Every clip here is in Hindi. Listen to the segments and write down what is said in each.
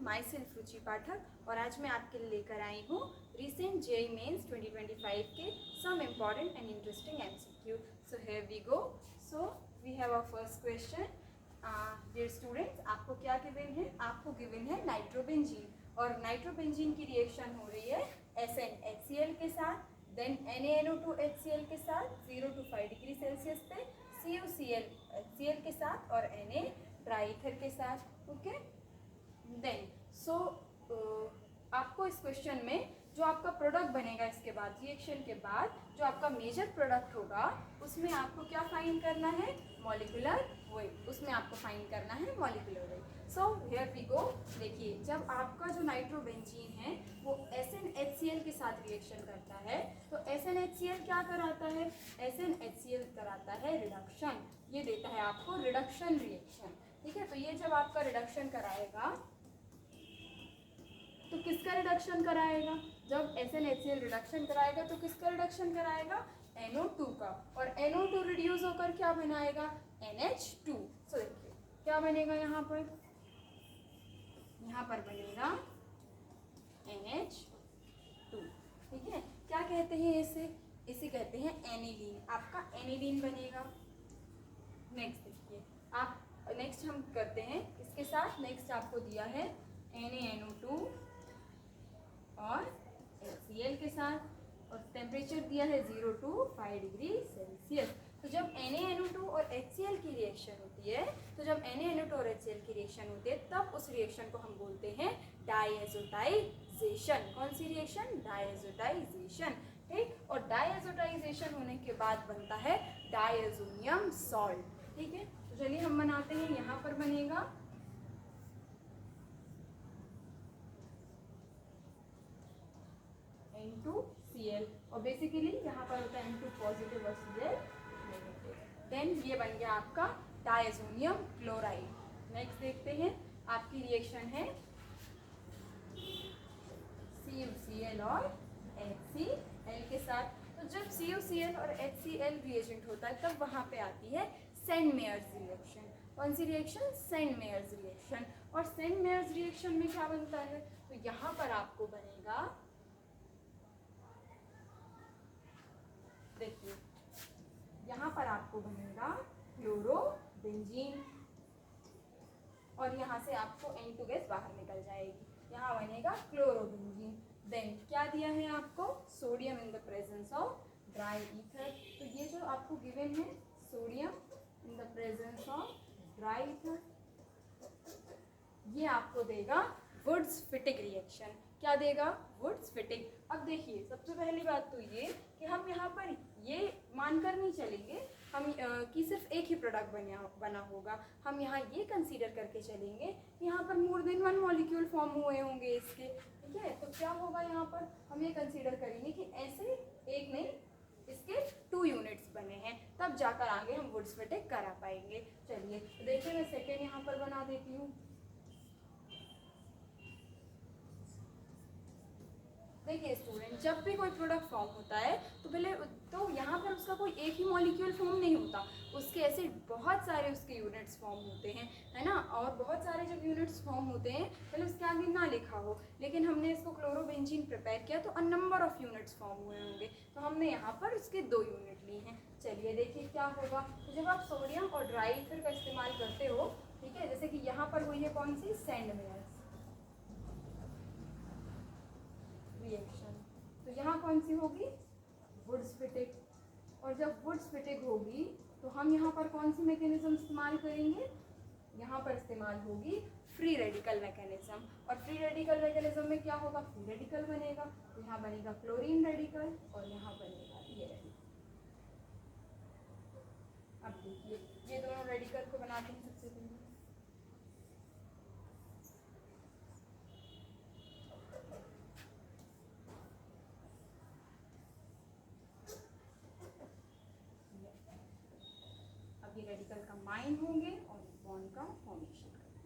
माई सेल्फ रुचि पाठक और आज मैं आपके लिए लेकर आई हूँ रिसेंट जेईई मेंस 2025 के some important and interesting MCQ. So here we go. So we have our first question. Dear students, आपको क्या गिवन है? आपको गिवन है नाइट्रोबेंजीन और नाइट्रोबेंजीन की रिएक्शन हो रही है SnHCl के साथ, देन NaNO2HCl के साथ 0 to 5 डिग्री सेल्सियस पे, CuCl के साथ और Na ड्राई ईथर के साथ. ओके, देन सो आपको इस क्वेश्चन में जो आपका प्रोडक्ट बनेगा इसके बाद रिएक्शन के बाद जो आपका मेजर प्रोडक्ट होगा उसमें आपको क्या फाइंड करना है? Molecular weight. उसमें आपको फाइंड करना है molecular weight. So here we go. देखिए, जब आपका जो नाइट्रोबेंजीन है वो SnHCl के साथ रिएक्शन करता है तो SnHCl क्या कराता है? SnHCl कराता है रिडक्शन. ये देता है आपको रिडक्शन रिएक्शन. ठीक है, तो ये जब आपका रिडक्शन कराएगा तो किसका रिडक्शन कराएगा? जब SnHCl रिडक्शन कराएगा तो किसका रिडक्शन कराएगा? NO2 का. और NO2 रिड्यूस होकर क्या बनाएगा? NH2. सो देखिए क्या बनेगा यहाँ पर? यहाँ पर बनेगा NH2. ठीक है, क्या कहते हैं इसे? इसे कहते हैं एनिलीन. आपका एनिलीन बनेगा. नेक्स्ट देखिए, आप नेक्स्ट हम करते हैं इसके साथ. नेक्स्ट आपको दिया है NaNO2 और HCl के साथ और टेम्परेचर दिया है 0 to 5 डिग्री सेल्सियस. तो जब NaNO2 और HCl की रिएक्शन होती है और HCl की रिएक्शन होती है तब उस रिएक्शन को हम बोलते हैं डायएजोटाइजेशन. कौन सी रिएक्शन? डायएजोटाइजेशन. ठीक, और डायएजोटाइजेशन होने के बाद बनता है डायज़ोनियम सॉल्ट. ठीक है, तो चलिए हम बनाते हैं. यहाँ पर बनेगा N2Cl और बेसिकली यहाँ पर होता है N2 पॉजिटिव और Cl नेगेटिव. देन ये बन गया आपका डायज़ोनियम क्लोराइड. नेक्स्ट देखते हैं, आपकी रिएक्शन है CuCl और HCl के साथ. तो जब CuCl और HCl रिएजेंट होता है तब वहाँ पे आती है सेंड-मेयर्स रिएक्शन. कौन सी रिएक्शन? Send-Myers reaction. और सेंड-मेयर्स रिएक्शन में क्या बनता है? तो यहाँ पर आपको बनेगा, देखिए यहाँ पर आपको बनेगा क्लोरोबेंजीन और यहाँ से आपको N2 गैस बाहर निकल जाएगी. यहाँ बनेगा क्लोरोबेंजीन. देन क्या दिया है आपको? Sodium in the presence of dry ether. तो ये जो आपको गिवन है sodium in the presence of dry ether, ये आपको देगा वुड्स फिटिक रिएक्शन. क्या देगा? Wurtz Fittig. अब देखिए, सबसे पहली बात तो ये कि हम यहाँ पर ये मानकर नहीं चलेंगे हम कि सिर्फ एक ही प्रोडक्ट बना होगा. हम यहाँ ये कंसीडर करके चलेंगे कि यहाँ पर more than one molecule form हुए होंगे इसके. ठीक है, तो क्या होगा यहाँ पर? हम ये कंसीडर करेंगे कि ऐसे एक नहीं, इसके 2 यूनिट्स बने हैं, तब जाकर आगे हम वुड्स फिटिक करा पाएंगे. चलिए तो देखिए, मैं सेकेंड यहाँ पर बना देती हूँ. देखिए स्टूडेंट, जब भी कोई प्रोडक्ट फॉर्म होता है तो पहले तो यहाँ पर उसका कोई एक ही मॉलिक्यूल फॉर्म नहीं होता, उसके ऐसे बहुत सारे उसके यूनिट्स फॉर्म होते हैं, है ना. और बहुत सारे जब यूनिट्स फॉर्म होते हैं पहले उसके आगे ना लिखा हो, लेकिन हमने इसको क्लोरोबेंजीन प्रिपेयर किया तो a number of units form हुए होंगे, तो हमने यहाँ पर उसके 2 यूनिट लिए हैं. चलिए देखिए क्या होगा. तो जब आप सोडियम और ड्राई ईथर का इस्तेमाल करते हो, ठीक है, जैसे कि यहाँ पर हुई है कौन सी? Send-Myers reaction. तो यहाँ कौन सी होगी? Wurtz Fittig. और जब वुड्स फिटिक होगी तो हम यहाँ पर कौन सी मैकेनिज्म इस्तेमाल करेंगे? यहाँ पर इस्तेमाल होगी फ्री रेडिकल मैकेनिज्म. और फ्री रेडिकल मैकेनिज्म में क्या होगा? फ्री रेडिकल बनेगा. तो यहाँ बनेगा क्लोरीन रेडिकल और यहाँ बनेगा ये रेडिकल. अब देखिए, ये दोनों रेडिकल को बनाते हैं सबसे पहले. ये रेडिकल कंबाइन होंगे और बॉन्ड का फॉर्मेशन करेंगे.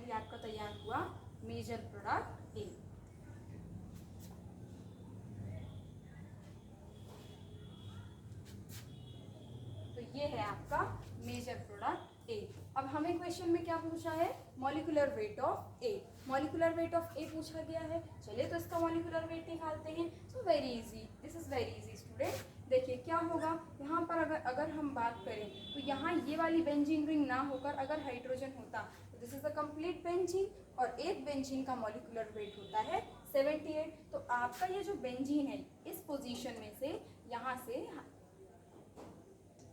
फाइनली आपका तैयार हुआ मेजर प्रोडक्ट ए। तो ये है आपका मेजर प्रोडक्ट ए। अब हमें क्वेश्चन में क्या पूछा है, molecular weight of A. Molecular weight of A पूछा गया है। चलिए तो इसका मॉलिक्यूलर वेट निकालते हैं। So very easy, this is very easy student. देखिए क्या होगा यहाँ पर, अगर हम बात करें तो यहाँ ये वाली बेंजीन रिंग ना होकर अगर हाइड्रोजन होता तो this is the complete benzene, और एक बेंजीन का मॉलिक्यूलर वेट होता है 78। तो आपका ये जो बेंजीन है इस पोजीशन में से, यहाँ से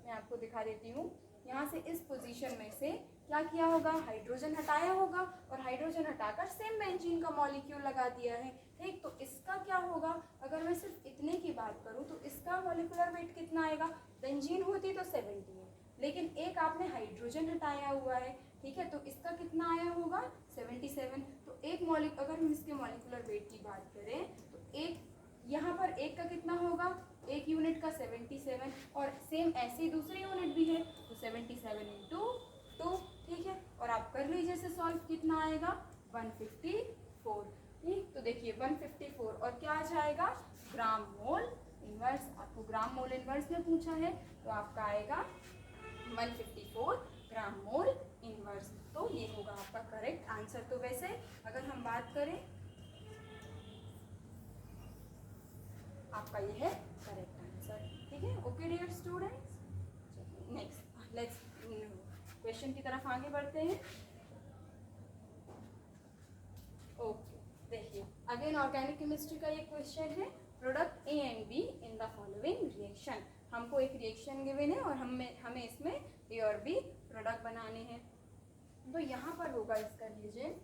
मैं आपको दिखा देती हूँ, यहाँ से इस पोजीशन में से क्या किया होगा, हाइड्रोजन हटाया होगा और हाइड्रोजन हटाकर सेम बेंजीन का मॉलिक्यूल लगा दिया है। ठीक, तो इसका क्या होगा, अगर मैं सिर्फ इतने की बात करूँ तो इसका मॉलिक्यूलर वेट कितना आएगा, बेंजीन होती तो 70 है, लेकिन एक आपने हाइड्रोजन हटाया हुआ है। ठीक है, तो इसका कितना आया होगा 77। तो एक अगर हम इसके मॉलिक्यूलर वेट की बात करें तो एक यहाँ पर एक का कितना होगा, एक यूनिट का 77, और सेम ऐसे ही दूसरी यूनिट भी है तो 77 इंटू 2। ठीक है, और आप कर लीजिए से सॉल्व, कितना आएगा 154। ठीक, तो देखिए 154 और क्या आ जाएगा ग्राम मोल इनवर्स। आपको ग्राम मोल इनवर्स में पूछा है तो आपका आएगा 154 ग्राम मोल इनवर्स। तो ये होगा आपका करेक्ट आंसर। तो वैसे अगर हम बात करें, आपका ये है करेक्ट आंसर। ठीक है, okay dear students. Next let's question की तरफ आगे बढ़ते हैं। ओके, देखिए अगेन ऑर्गेनिक केमिस्ट्री का ये क्वेश्चन है, product A and be in the following reaction. हमको एक रिएक्शन गिवन है और हमें इसमें ए और बी प्रोडक्ट बनाने हैं। तो यहाँ पर होगा इसका रिएजेंट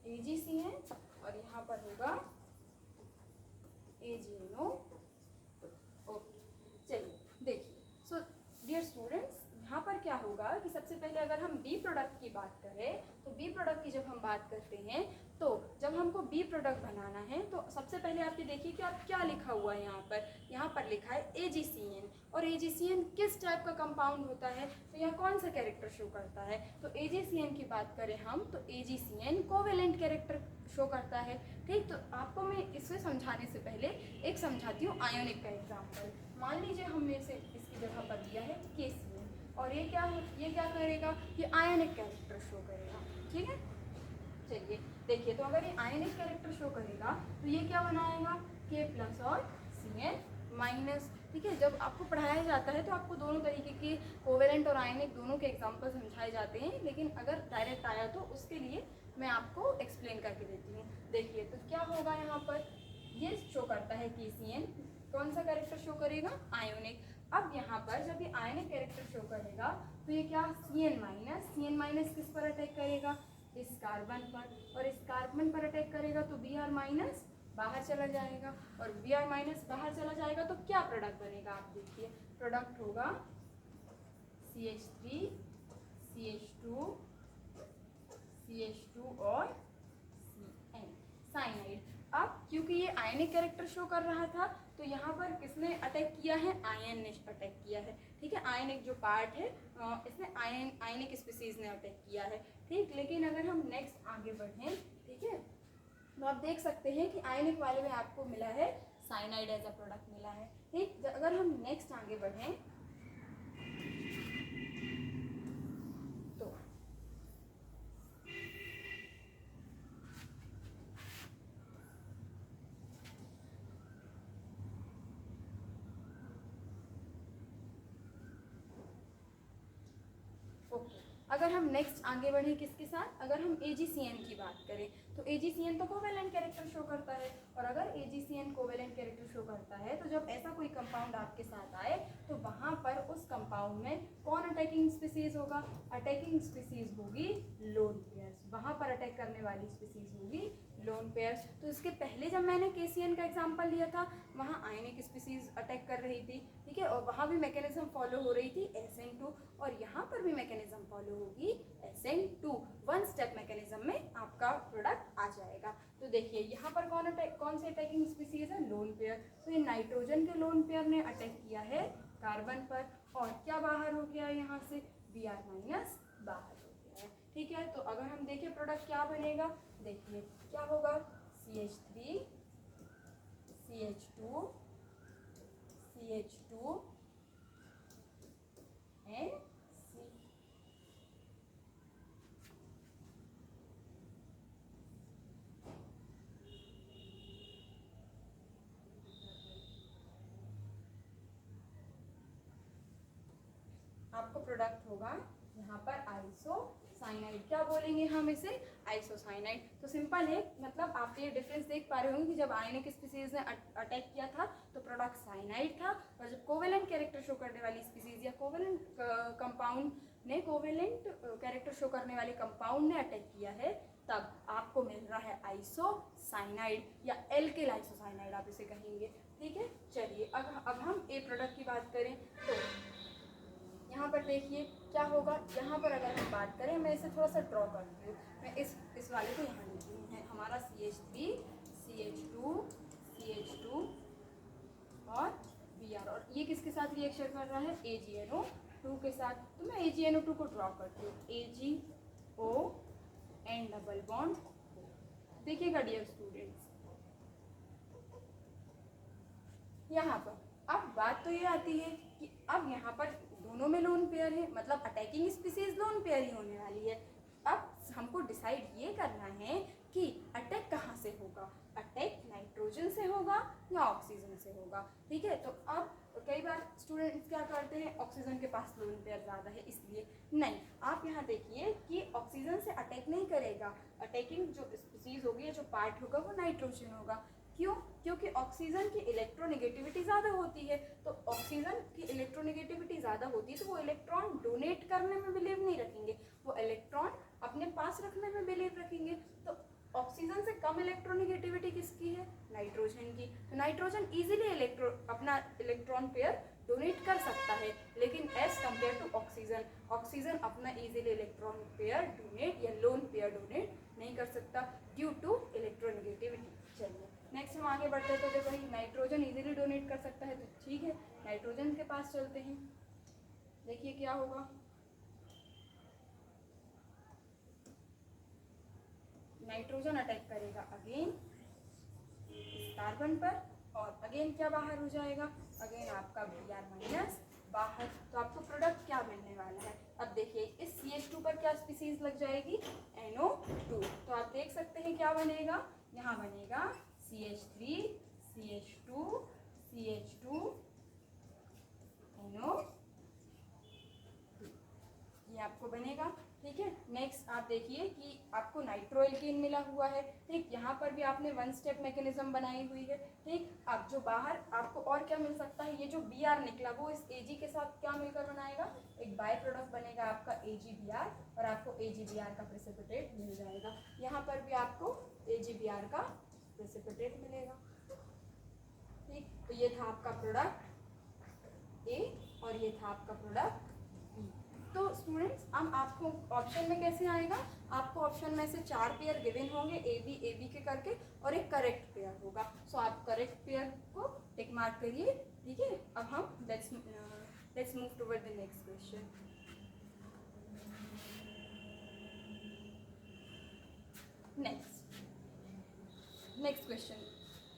AgCN और यहाँ पर होगा AgNO। ओके, चलिए देखिए। सो डियर स्टूडेंट्स, यहाँ पर क्या होगा कि सबसे पहले अगर हम बी प्रोडक्ट की बात करें तो बी प्रोडक्ट की जब हम बात करते हैं तो जब हमको बी प्रोडक्ट बनाना है तो सबसे पहले आप ये देखिए कि आप क्या लिखा हुआ है यहाँ पर लिखा है AgCN। और AgCN किस टाइप का कंपाउंड होता है, तो यहाँ कौन सा कैरेक्टर शो करता है। तो AgCN की बात करें हम तो AgCN कोवेलेंट कैरेक्टर शो करता है। ठीक, तो आपको मैं इसे समझाने से पहले एक समझाती हूँ आयोनिक का एग्जाम्पल। मान लीजिए हमने से इसकी जगह पर दिया है KCN और ये क्या करेगा, ये आयोनिक कैरेक्टर शो करेगा। ठीक है, चलिए देखिए, तो अगर ये आयोनिक कैरेक्टर शो करेगा तो ये क्या बनाएगा K+ और Cn-। ठीक है, जब आपको पढ़ाया जाता है तो आपको दोनों तरीके के कोवेलेंट और आयनिक दोनों के एग्जाम्पल समझाए जाते हैं, लेकिन अगर डायरेक्ट आया तो उसके लिए मैं आपको एक्सप्लेन करके देती हूँ। देखिए तो क्या होगा, यहाँ पर ये शो करता है KCN, कौन सा कैरेक्टर शो करेगा, आयोनिक। अब यहाँ पर जब ये आयनिक कैरेक्टर शो करेगा तो ये क्या Cn- किस पर अटैक करेगा, इस कार्बन पर, और इस कार्बन पर अटैक करेगा तो Br- बाहर चला जाएगा, और Br- बाहर चला जाएगा तो क्या प्रोडक्ट बनेगा, आप देखिए प्रोडक्ट होगा CH3 CH2 CH2 और Cn, साइनाइड। अब क्योंकि ये आयनिक कैरेक्टर शो कर रहा था तो यहाँ पर किसने अटैक किया है, आयन ने अटैक किया है। ठीक है, आयनिक जो पार्ट है इसने आयनिक स्पीसीज ने अटैक किया है। ठीक, लेकिन अगर हम नेक्स्ट आगे बढ़ें, ठीक है, तो आप देख सकते हैं कि आयनिक वाले में आपको मिला है साइनाइड एज अ प्रोडक्ट मिला है। ठीक, अगर हम नेक्स्ट आगे बढ़ें तो अगर हम नेक्स्ट आगे बढ़े किसके साथ, अगर हम AgCN की बात करें तो AgCN तो कोवेलेंट कैरेक्टर शो करता है, और अगर AgCN कोवेलेंट कैरेक्टर शो करता है तो जब ऐसा कोई कंपाउंड आपके साथ आए तो वहाँ पर उस कंपाउंड में कौन अटैकिंग स्पीसीज होगा, अटैकिंग स्पीसीज होगी लोन पेयर्स, वहाँ पर अटैक करने वाली स्पीसीज होगी लोन पेयर्स। तो इसके पहले जब मैंने KCN का एग्जाम्पल लिया था वहाँ आयनिक स्पीसीज अटैक कर रही थी। ठीक है, और वहाँ भी मैकेनिज्म फॉलो हो रही थी SN2, और यहाँ पर भी मैकेनिज्म फॉलो होगी SN2। वन स्टेप मैकेनिज्म में आपका प्रोडक्ट आ जाएगा। तो देखिए यहाँ पर कौन से अटैकिंग स्पीसीज है, लोन पेयर। तो ये नाइट्रोजन के लोन पेयर ने अटैक किया है कार्बन पर, और क्या बाहर हो गया यहाँ से, Br- बाहर हो गया है। ठीक है, तो अगर हम देखें प्रोडक्ट क्या बनेगा, देखिए क्या होगा, CH3 CH2 CH2 and C। आपको प्रोडक्ट होगा यहाँ पर आइसोसाइनाइड, क्या बोलेंगे हम इसे, आइसोसाइनाइड। तो सिंपल है, मतलब आप ये डिफरेंस देख पा रहे होंगे कि जब आयनिक स्पीसीज ने अटैक किया था तो प्रोडक्ट साइनाइड था, और जब कोवेलेंट कैरेक्टर शो करने वाली स्पीसीज या कोवेलेंट कंपाउंड ने कोवेलेंट कैरेक्टर शो करने वाले कंपाउंड ने अटैक किया है तब आपको मिल रहा है आइसोसाइनाइड या एल्किल आइसोसाइनाइड आप इसे कहेंगे। ठीक है, चलिए अब हम ए प्रोडक्ट की बात करें तो यहाँ पर देखिए क्या होगा, यहाँ पर अगर हम बात करें, मैं इसे थोड़ा सा ड्रॉ करती हूँ, मैं इस वाले को यहाँ लिखती हूँ, है हमारा CH3 CH2 CH2 और Br, और ये किसके साथ रिएक्शन कर रहा है, AgNO2 के साथ। तो मैं AgNO2 को ड्रॉ करती हूँ, AgO एंड डबल बॉन्ड। देखिएगा डियर स्टूडेंट्स, यहाँ पर अब बात तो ये आती है कि अब यहाँ पर दोनों में लोन पेयर है, मतलब अटैकिंग स्पीसीज लोन पेयर ही होने वाली है। अब हमको डिसाइड ये करना है कि अटैक कहाँ से होगा, अटैक नाइट्रोजन से होगा या ऑक्सीजन से होगा। ठीक है, तो अब कई बार स्टूडेंट्स क्या करते हैं, ऑक्सीजन के पास लोन पेयर ज़्यादा है इसलिए, नहीं, आप यहाँ देखिए कि ऑक्सीजन से अटैक नहीं करेगा, अटैकिंग जो स्पीसीज होगी या जो पार्ट होगा वो नाइट्रोजन होगा। क्यों, क्योंकि ऑक्सीजन की इलेक्ट्रोनेगेटिविटी ज़्यादा होती है, तो ऑक्सीजन की इलेक्ट्रोनेगेटिविटी ज़्यादा होती है तो वो इलेक्ट्रॉन डोनेट करने में बिलीव नहीं रखेंगे, वो इलेक्ट्रॉन अपने पास रखने में बिलीव रखेंगे। तो ऑक्सीजन से कम इलेक्ट्रोनेगेटिविटी किसकी है, नाइट्रोजन की। तो नाइट्रोजन इजीली अपना इलेक्ट्रॉन पेयर डोनेट कर सकता है, लेकिन as compare to oxygen, oxygen अपना इजीली इलेक्ट्रॉन पेयर डोनेट या लोन पेयर डोनेट नहीं कर सकता ड्यू टू इलेक्ट्रोनेगेटिविटी। चलिए नेक्स्ट हम आगे बढ़ते हैं, तो देखो नाइट्रोजन इजीली डोनेट कर सकता है, तो ठीक है नाइट्रोजन के पास चलते हैं। देखिए क्या होगा, नाइट्रोजन अटैक करेगा अगेन कार्बन पर, और अगेन क्या बाहर हो जाएगा, अगेन आपका Br माइनस बाहर। तो आपको प्रोडक्ट क्या मिलने वाला है, अब देखिए इस CH2 पर क्या स्पीसीज लग जाएगी, NO2। तो आप देख सकते हैं क्या बनेगा, यहाँ बनेगा CH3 CH2 CH2 NO2, ये आपको बनेगा। ठीक है, नेक्स्ट आप देखिए कि आपको नाइट्रोएल्कीन मिला हुआ है। ठीक, यहाँ पर भी आपने वन स्टेप मैकेनिज्म बनाई हुई है। ठीक, अब जो बाहर आपको और क्या मिल सकता है, ये जो Br निकला वो इस Ag के साथ क्या मिलकर बनाएगा, एक बाय प्रोडक्ट बनेगा आपका AgBr, और आपको AgBr का प्रेसिपिटेट मिल जाएगा। यहाँ पर भी आपको AgBr का प्रेसिपिटेट मिलेगा। ठीक, तो ये था आपका प्रोडक्ट A और ये था आपका प्रोडक्ट B। तो स्टूडेंट्स अब आपको ऑप्शन में कैसे आएगा, आपको ऑप्शन में से 4 पेयर गिवन होंगे ए बी के करके, और एक करेक्ट पेयर होगा। सो आप करेक्ट पेयर को टिक मार्क करिए। ठीक है, अब हम let's move toward the next question. Next question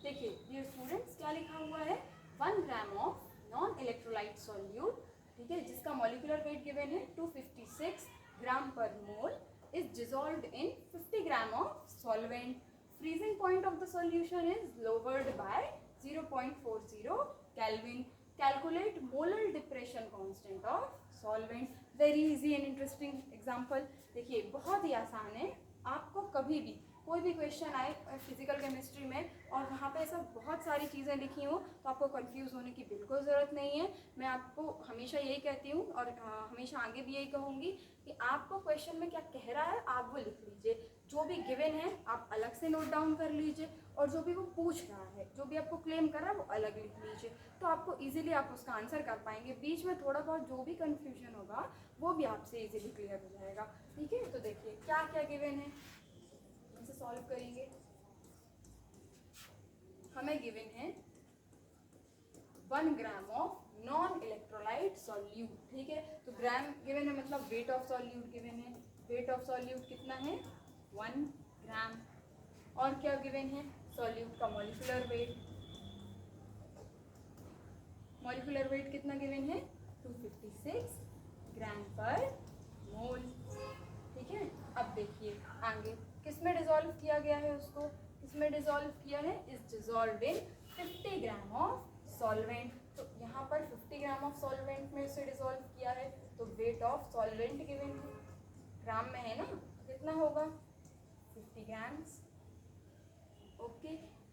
देखिए डियर स्टूडेंट्स, क्या लिखा हुआ है, 1 gram of non electrolyte solute, ठीक है, जिसका मॉलिक्यूलर वेट गिवन है 256 gram per mole, is dissolved in 50 gram of solvent. Freezing point of the solution is lowered by 0.40 kelvin. Calculate molar depression constant of solvent. Very easy and interesting example. देखिए बहुत ही आसान है, आपको कभी भी कोई भी क्वेश्चन आए फिजिकल केमिस्ट्री में और वहाँ पे ऐसा बहुत सारी चीज़ें लिखी हों तो आपको कंफ्यूज होने की बिल्कुल ज़रूरत नहीं है। मैं आपको हमेशा यही कहती हूँ और हमेशा आगे भी यही कहूँगी कि आपको क्वेश्चन में क्या कह रहा है आप वो लिख लीजिए, जो भी गिवन है आप अलग से नोट डाउन कर लीजिए, और जो भी वो पूछ रहा है, जो भी आपको क्लेम कर रहा है वो अलग लिख लीजिए, तो आपको ईजिली आप उसका आंसर कर पाएंगे। बीच में थोड़ा बहुत जो भी कन्फ्यूजन होगा वो भी आपसे ईजिली क्लियर हो जाएगा। ठीक है, तो देखिए क्या क्या गिवन है, इसे सॉल्व करेंगे। हमें गिवन है 1 gram of non electrolyte solute. ठीक है, तो ग्राम गिवन है मतलब वेट ऑफ सॉल्यूट गिवन है, वेट ऑफ सॉल्यूट कितना है 1 ग्राम। और क्या गिवन है सॉल्यूट का मॉलिक्यूलर वेट, मॉलिक्यूलर वेट कितना गिवन है 256 ग्राम पर मोल। ठीक है, अब देखिए आगे किस में डिसॉल्व किया गया है, उसको किस में डिसॉल्व किया है, is dissolve in 50 gram of solvent. तो यहाँ पर 50 ग्राम ऑफ सॉल्वेंट में उसे डिसॉल्व किया है, तो वेट ऑफ सॉल्वेंट गिवन है ग्राम में है ना, कितना होगा 50 ग्राम्स। ओके,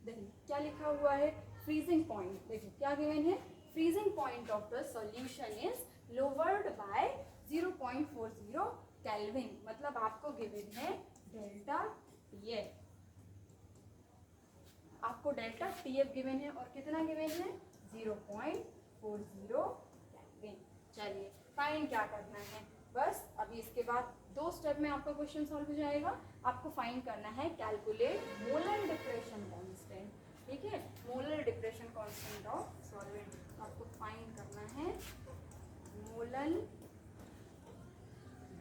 देन क्या लिखा हुआ है फ्रीजिंग पॉइंट, देखिए क्या गिवन है, freezing point of the solution is lowered by 0.40 kelvin. मतलब आपको गिवन है डेल्टा टीएफ, आपको डेल्टा टीएफ गिवन है और कितना गिवन है 0.40 केल्विन। चलिए फाइंड क्या करना है, बस अभी इसके बाद 2 स्टेप में आपका क्वेश्चन सॉल्व हो जाएगा। आपको फाइंड करना है कैलकुलेट मोलर डिप्रेशन कांस्टेंट। ठीक है, molar depression constant of solvent आपको फाइंड करना है, molar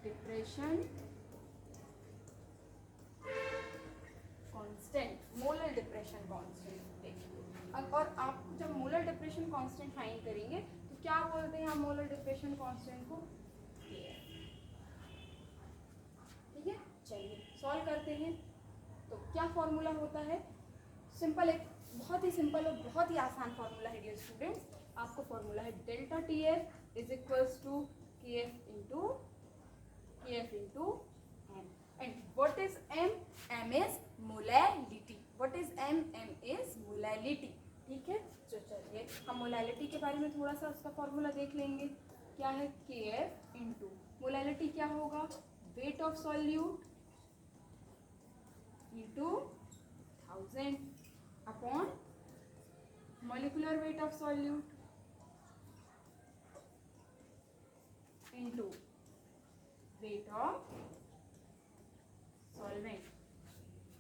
depression constant, molar depression constant. देखिए अब और आप जब मोलर डिप्रेशन कांस्टेंट फाइंड करेंगे तो क्या बोलते हैं हम मोलर डिप्रेशन कांस्टेंट को, ठीक है। चलिए सॉल्व करते हैं। तो क्या फॉर्मूला होता है, सिंपल, एक बहुत ही सिंपल और बहुत ही आसान फॉर्मूला है डियर स्टूडेंट्स। आपको फॉर्मूला है delta T F is equals to K F into M. And what is M, M is molality, what is M, M is molality. ठीक है, तो चलिए हम मोलैलिटी के बारे में थोड़ा सा उसका फॉर्मूला देख लेंगे। क्या है के एफ इंटू मोलैलिटी, क्या होगा weight of solute into 1000 upon molecular weight of solute into weight of solvent।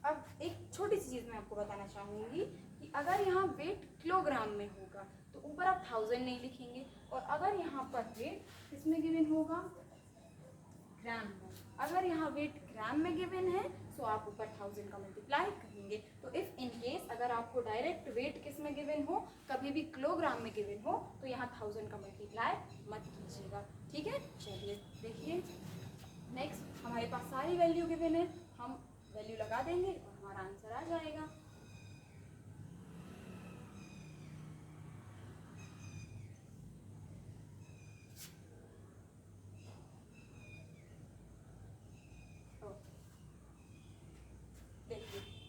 अब एक छोटी सी चीज़ मैं आपको बताना चाहूँगी कि अगर यहाँ वेट किलोग्राम में होगा तो ऊपर आप 1000 नहीं लिखेंगे, और अगर यहाँ पर वेट किसमें गिवन होगा ग्राम में, अगर यहाँ वेट ग्राम में गिवन है तो आप ऊपर 1000 का मल्टीप्लाई करेंगे। तो इफ इन केस अगर आपको डायरेक्ट वेट किस में गिवन हो, कभी भी किलोग्राम में गिवन हो, तो यहाँ 1000 का मल्टीप्लाई मत कीजिएगा। ठीक है, चलिए देखिए नेक्स्ट हमारे पास सारी वैल्यू गिवन है, हम वैल्यू लगा देंगे और हमारा आंसर आ जाएगा।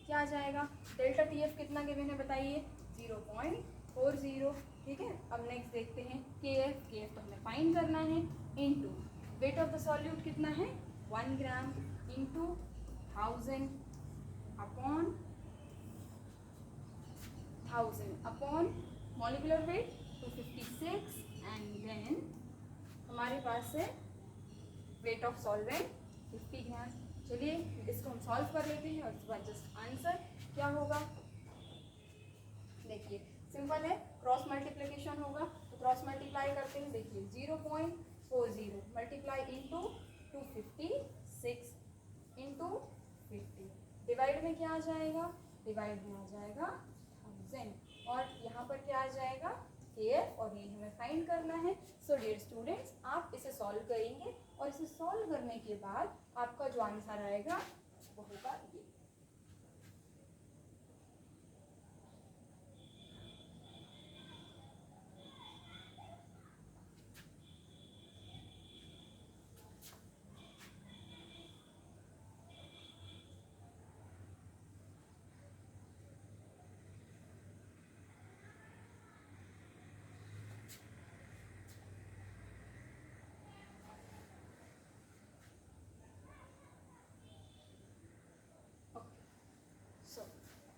क्या आ जाएगा, डेल्टा टी एफ कितना गिवन है बताइए 0.40। ठीक है, अब नेक्स्ट देखते हैं के एफ तो हमें फाइंड करना है, into weight of the solute कितना है 1 gram into 1000 upon molecular weight 256 and then हमारे पास है वेट ऑफ सॉल्वेंट 50 ग्राम। चलिए इसको हम सॉल्व कर लेते हैं और उसके बाद जस्ट आंसर क्या होगा, देखिए सिंपल है, क्रॉस मल्टीप्लिकेशन होगा तो क्रॉस मल्टीप्लाई करते हैं। देखिए 0.40 मल्टीप्लाई इंटू 256 इंटू 50, डिवाइड में क्या आ जाएगा, डिवाइड में आ जाएगा 1000 और यहाँ पर क्या आ जाएगा KF और ये हमें फाइंड करना है। सो डियर स्टूडेंट्स आप इसे सॉल्व करेंगे और इसे सॉल्व करने के बाद आपका जो आंसर आएगा वो होगा ये।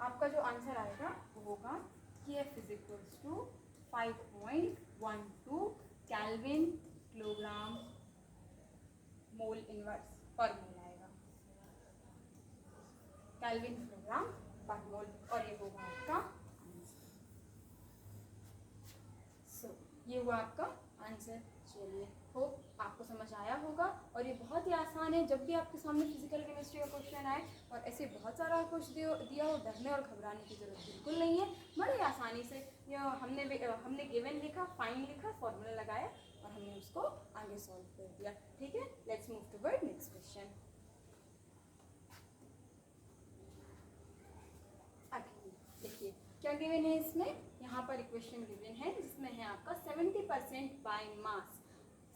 आपका जो आंसर आएगा वो होगा KF is equals to 5.12 kelvin kilogram mole inverse पर मोल आएगा, केल्विन किलोग्राम पर मोल, और ये होगा आपका आंसर। सो ये हुआ आपका आंसर। चलिए होप आपको समझ आया होगा और ये बहुत ही आसान है। जब भी आपके सामने फिजिकल केमिस्ट्री का क्वेश्चन आए और ऐसे बहुत सारा कुछ दिया हो, डरने और घबराने की जरूरत बिल्कुल नहीं है। बड़े आसानी से हमने गिवन लिखा, फाइन लिखा, फॉर्मूला लगाया और हमने उसको आगे सॉल्व कर दिया। ठीक है, let's move toward next question. देखिए क्या गिवन है इसमें, यहाँ पर इक्वेशन गिवन है जिसमें है आपका 70% by mass,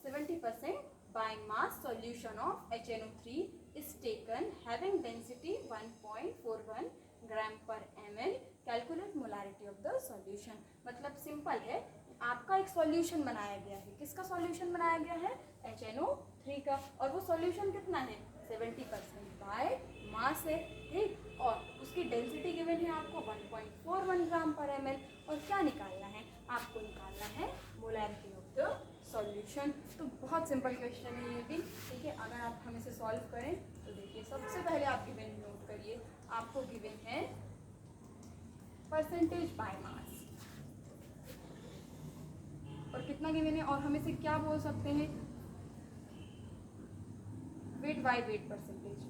70% by mass solution of HNO3 is taken having density 1.41 ग्राम पर ml, calculate molarity of the solution. मतलब सिंपल है, आपका एक सॉल्यूशन बनाया गया है। किसका सॉल्यूशन बनाया गया है? HNO3 का। और वो सॉल्यूशन कितना है? 70% बाय मास है। ठीक, और उसकी डेंसिटी गिवन है आपको 1.41 ग्राम पर ml। और क्या निकालना है? आपको निकालना है मोलारिटी ऑफ द सॉल्यूशन। तो बहुत सिंपल क्वेश्चन है ये भी। ठीक है, अगर आप हम इसे सॉल्व करें तो देखिए सबसे पहले आप गिवन नोट करिए। आपको गिवन है परसेंटेज बाय मास और कितना गिवन है, और हम इसे क्या बोल सकते हैं? Weight by weight percentage.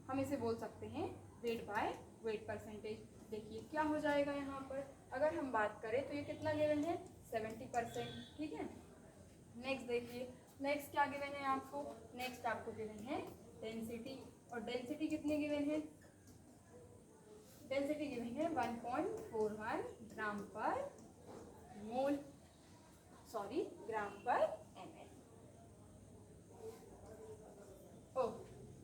हम इसे बोल सकते हैं वेट बाय वेट परसेंटेज। देखिए क्या हो जाएगा यहाँ पर, अगर हम बात करें तो ये कितना गिवन है? 70%। ठीक है, नेक्स्ट देखिए, नेक्स्ट क्या गिवन है आपको? नेक्स्ट आपको गिवन है डेंसिटी। और डेंसिटी कितनी गिवन है? डेंसिटी गिवन है 1.41 ग्राम पर मोल, सॉरी ग्राम पर ml। ओ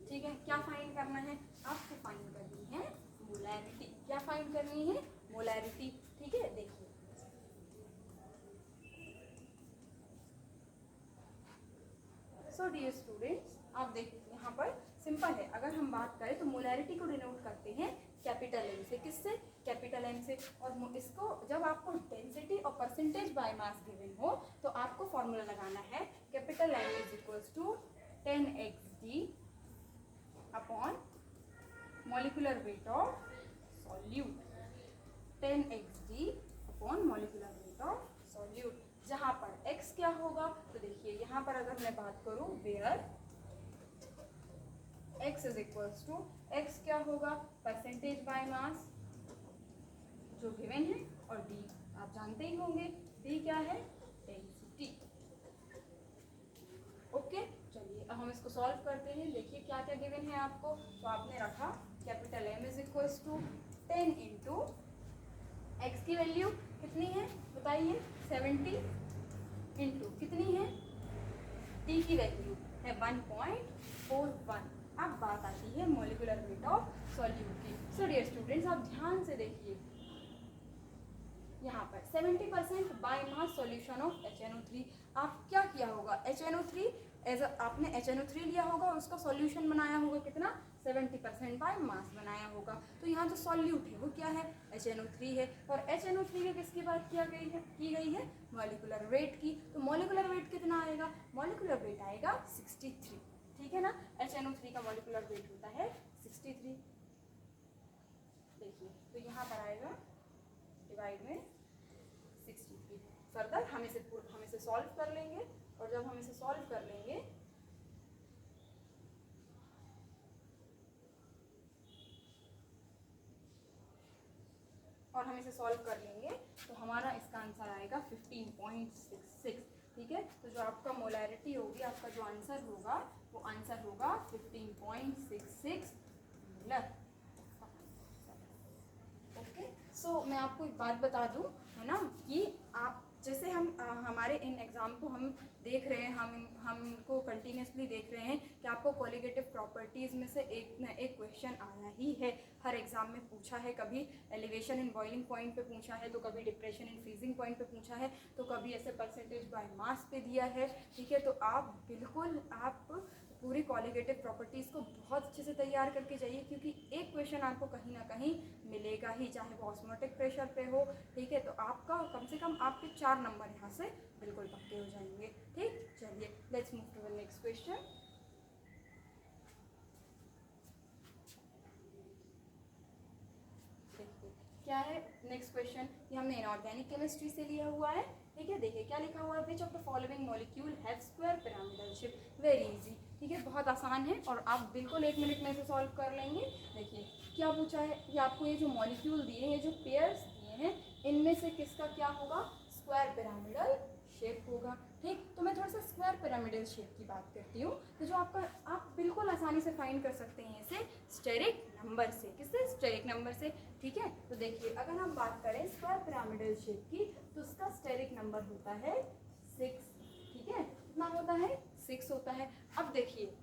ठीक है, क्या फाइंड करना है? आपको फाइंड करनी है मोलैरिटी। क्या फाइंड करनी है? मोलैरिटी। ठीक है, देखिए सो डियर स्टूडेंट्स, आप देखिए यहाँ पर सिंपल है। अगर हम बात करें तो मोलैरिटी को डिनोट करते हैं कैपिटल एम से। किससे? कैपिटल एम से। और इसको जब आपको डेंसिटी और परसेंटेज बाय मास गिवन हो तो आपको फॉर्मूला लगाना है capital M is equals to 10xd upon molecular weight of solute, 10xd upon molecular weight of solute। जहाँ पर x क्या होगा? तो देखिए यहाँ पर अगर मैं बात करूँ where x is equals to, x क्या होगा? परसेंटेज बाय मास जो गिवन है, और d आप जानते ही होंगे, d क्या है? डेंसिटी। ओके, चलिए अब हम इसको सॉल्व करते हैं। देखिए क्या क्या गिवन है आपको। तो आपने रखा capital M is equals to 10 into x की वैल्यू कितनी है बताइए? 70 इंटू कितनी है? टी की वैल्यू है 1.41। अब बात आती है मोलिकुलर वेट ऑफ सॉल्यूट की। सो डियर स्टूडेंट्स, आप ध्यान से देखिए यहाँ पर 70% by mass solution of HNO3। आप क्या किया होगा? HNO3 एज आपने HNO3 लिया होगा, उसका सॉल्यूशन बनाया होगा कितना? 70% बाय मास बनाया होगा। तो यहाँ जो सॉल्यूट है वो क्या है? HNO3 है। और HNO3 की किसकी बात की गई है? मॉलिकुलर वेट की। तो मॉलिकुलर वेट कितना आएगा? मॉलिकुलर वेट आएगा 63। ठीक है ना, HNO3 का मॉलिकुलर वेट होता है 63। देखिए तो यहाँ पर आएगा डिवाइड में 63। फर्दर हम इसे सॉल्व कर लेंगे, और जब हम इसे सॉल्व कर लेंगे तो हमारा इसका आंसर आएगा 15.66। ठीक है, तो जो आपका मोलैरिटी होगी, आपका जो आंसर होगा वो आंसर होगा 15.66 मोलर। ओके, सो मैं आपको एक बात बता दूं, है ना, कि आप जैसे हमारे इन एग्ज़ाम को हम देख रहे हैं, हम इनको कंटिन्यूसली देख रहे हैं कि आपको कोलिगेटिव प्रॉपर्टीज़ में से एक न एक क्वेश्चन आया ही है। हर एग्ज़ाम में पूछा है, कभी एलिवेशन इन बॉइलिंग पॉइंट पे पूछा है, तो कभी डिप्रेशन इन फ्रीजिंग पॉइंट पे पूछा है, तो कभी ऐसे परसेंटेज बाय मास पे दिया है। ठीक है, तो आप बिल्कुल आप पूरी कोलिगेटिव प्रॉपर्टीज़ को बहुत अच्छे से तैयार करके जाइए, क्योंकि एक क्वेश्चन आपको कहीं ना कहीं मिलेगा ही, चाहे वो ऑस्मोटिक प्रेशर पे हो। ठीक है, तो आपका कम से कम आपके 4 नंबर यहाँ से बिल्कुल पक्के हो जाएंगे। ठीक, चलिए let's move to the next question. देखिए क्या है, नेक्स्ट क्वेश्चन ये हमने इनऑर्गेनिक केमिस्ट्री से लिया हुआ है, ठीक है। देखिए क्या लिखा हुआ है, which of the following molecule have square pyramidal shape. Very easy, ठीक है, बहुत आसान है और आप बिल्कुल 1 मिनट में इसे सॉल्व कर लेंगे। देखिए क्या पूछा है, ये आपको ये जो मॉलिक्यूल दिए हैं, ये जो पेयर्स दिए हैं, इनमें से किसका क्या होगा, स्क्वायर पिरामिडल शेप होगा, ठीक। तो मैं थोड़ा सा स्क्वायर पिरामिडल शेप की बात करती हूँ, तो जो आपका आप बिल्कुल आसानी से फाइंड कर सकते हैं इसे स्टेरिक नंबर से। किससे, स्टेरिक नंबर से, ठीक है। तो देखिए अगर हम बात करें स्क्वायर पिरामिडल शेप की, तो उसका स्टेरिक नंबर होता है 6, ठीक है। कितना होता है, 6 होता है। अब देखिए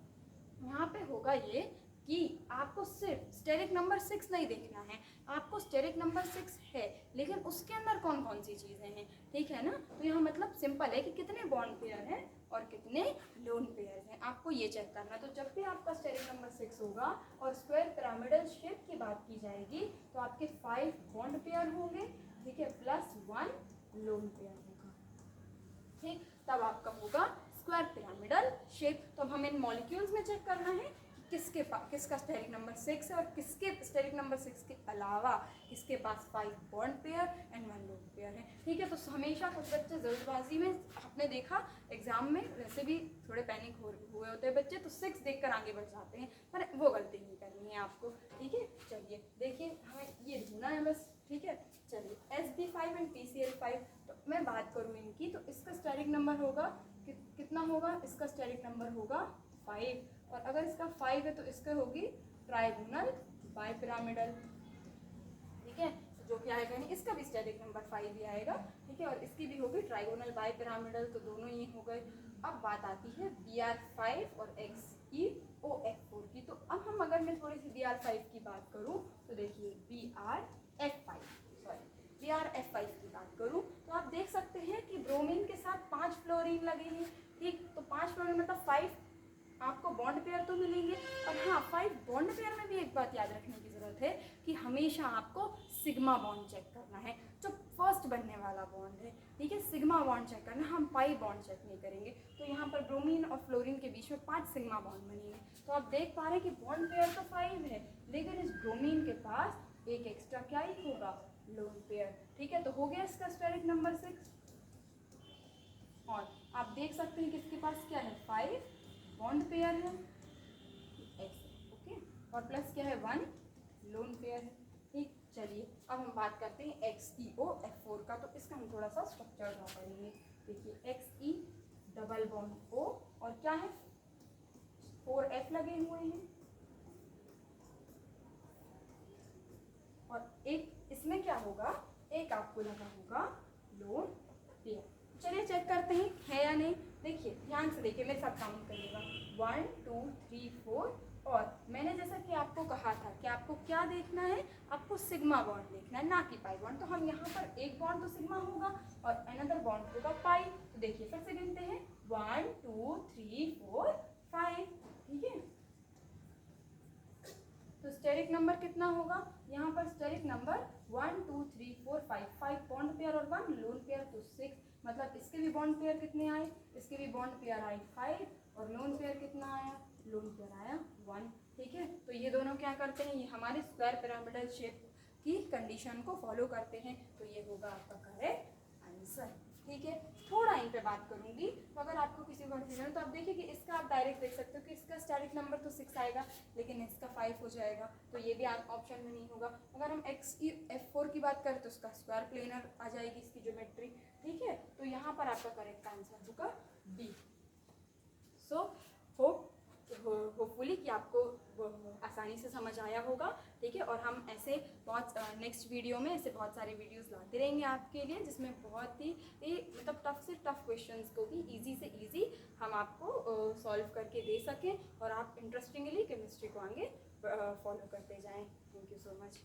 यहाँ पे होगा ये कि आपको सिर्फ स्टेरिक नंबर 6 नहीं देखना है, आपको स्टेरिक नंबर 6 है लेकिन उसके अंदर कौन कौन सी चीज़ें हैं, ठीक है ना। तो यहाँ मतलब सिंपल है कि कितने बॉन्ड पेयर हैं और कितने लोन पेयर हैं, आपको ये चेक करना। तो जब भी आपका स्टेरिक नंबर 6 होगा और स्क्वायर पिरामिडल शेप की बात की जाएगी तो आपके 5 बॉन्ड पेयर होंगे, ठीक है, प्लस 1 लोन पेयर होगा, ठीक। तब आपका होगा स्क्वायर पिरामिडल शेप। तो अब हमें इन मॉलिक्यूल्स में चेक करना है किसका स्टेरिक नंबर 6 है और किसके स्टेरिक नंबर 6 के अलावा किसके पास 5 bond pair and 1 lone pair है, ठीक है। तो हमेशा कुछ बच्चे जल्दबाजी में, आपने देखा एग्जाम में वैसे भी थोड़े पैनिक हुए होते हैं बच्चे, तो 6 देखकर आगे बढ़ जाते हैं, पर वो गलती नहीं करनी है आपको, ठीक है। चलिए देखिए हमें ये ढूंढना है बस, ठीक है। चलिए SB5 एंड PCl5, तो मैं बात करूँ इनकी, तो इसका स्टेरिक नंबर होगा कितना होगा, इसका स्टेरिक नंबर होगा 5, और अगर इसका 5 है तो इसका होगी ट्राइगोनल बाइपिरामिडल, ठीक है। जो कि आएगा नहीं, इसका भी स्टेरिक नंबर 5 ही आएगा, ठीक है, और इसकी भी होगी ट्राइगोनल बाइपिरामिडल, तो दोनों ही हो गए। अब बात आती है Br5 और XeOF4 की। तो अब हम अगर मैं थोड़ी सी Br5 की बात करूँ तो देखिए Br5 की बात करूँ तो आप देख सकते हैं कि ब्रोमीन के साथ 5 फ्लोरीन लगे हैं, ठीक। तो 5 फ्लोरीन मतलब 5 आपको बॉन्ड पेयर तो मिलेंगे, और हाँ 5 बॉन्ड पेयर में भी एक बात याद रखने की ज़रूरत है कि हमेशा आपको सिग्मा बॉन्ड चेक करना है, जो फर्स्ट बनने वाला बॉन्ड है, ठीक है, सिग्मा बॉन्ड चेक करना, हम पाई बॉन्ड चेक नहीं करेंगे। तो यहाँ पर ब्रोमीन और फ्लोरीन के बीच में 5 सिग्मा बॉन्ड बनेंगे। तो आप देख पा रहे हैं कि बॉन्ड पेयर तो 5 है, लेकिन इस ब्रोमीन के पास एक एक्स्ट्रा क्या ही होगा, लोन पेयर, ठीक है। तो हो गया इसका स्टेरिक नंबर 6, और आप देख सकते हैं कि इसके पास क्या है, 5 बॉन्ड पेयर है X, ओके, और प्लस क्या है 1 लोन पेयर है, ठीक। चलिए अब हम बात करते हैं XeOF4 का, तो इसका हम थोड़ा सा स्ट्रक्चर ड्रा करेंगे। देखिए Xe डबल बॉन्ड O और क्या है 4F लगे हुए हैं, और एक इसमें क्या होगा, एक आपको लगा होगा लोन पेयर। चलिए चेक करते हैं है या नहीं। देखिए ध्यान से देखिए, मेरे साथ काउंट करिएगा 1 2 3 4, और मैंने जैसा कि आपको कहा था कि आपको क्या देखना है, आपको सिग्मा बॉन्ड देखना है, ना कि पाई बॉन्ड। तो हम यहाँ पर एक बॉन्ड तो सिग्मा होगा और अनदर बॉन्ड होगा पाई। तो देखिए फिर से गिनते हैं 1 2 3 4 5, ठीक है। तो स्टेरिक नंबर कितना होगा, यहाँ पर स्टेरिक नंबर 1 2 3 4 5 बॉन्ड पेयर और 1 लोन पेयर, तो 6, मतलब इसके भी बॉन्ड पेयर कितने आए, इसके भी बॉन्ड पेयर आए 5, और लोन पेयर कितना आया, लोन पेयर आया 1, ठीक है। तो ये दोनों क्या करते हैं, ये हमारे स्क्वायर पिरामिडल शेप की कंडीशन को फॉलो करते हैं, तो ये होगा आपका करेक्ट आंसर, ठीक है। थोड़ा इन पे बात करूंगी, तो अगर आपको किसी को कंफ्यूजन तो आप देखिए कि इसका आप डायरेक्ट देख सकते हो कि इसका स्टेरिक नंबर तो 6 आएगा लेकिन इसका 5 हो जाएगा, तो ये भी ऑप्शन में नहीं होगा। अगर हम XeF4 की बात करें तो उसका स्क्वायर प्लेनर आ जाएगी इसकी ज्योमेट्री, ठीक है। तो यहाँ पर आपका करेक्ट आंसर होगा B। सो होपफुली कि आपको आसानी से समझ आया होगा, ठीक है। और हम ऐसे बहुत नेक्स्ट वीडियो में ऐसे बहुत सारे वीडियोस लाते रहेंगे आपके लिए, जिसमें बहुत ही मतलब टफ से टफ क्वेश्चंस को भी इजी से इजी हम आपको सॉल्व करके दे सकें और आप इंटरेस्टिंगली केमिस्ट्री को आगे फॉलो करते जाएं। Thank you so much.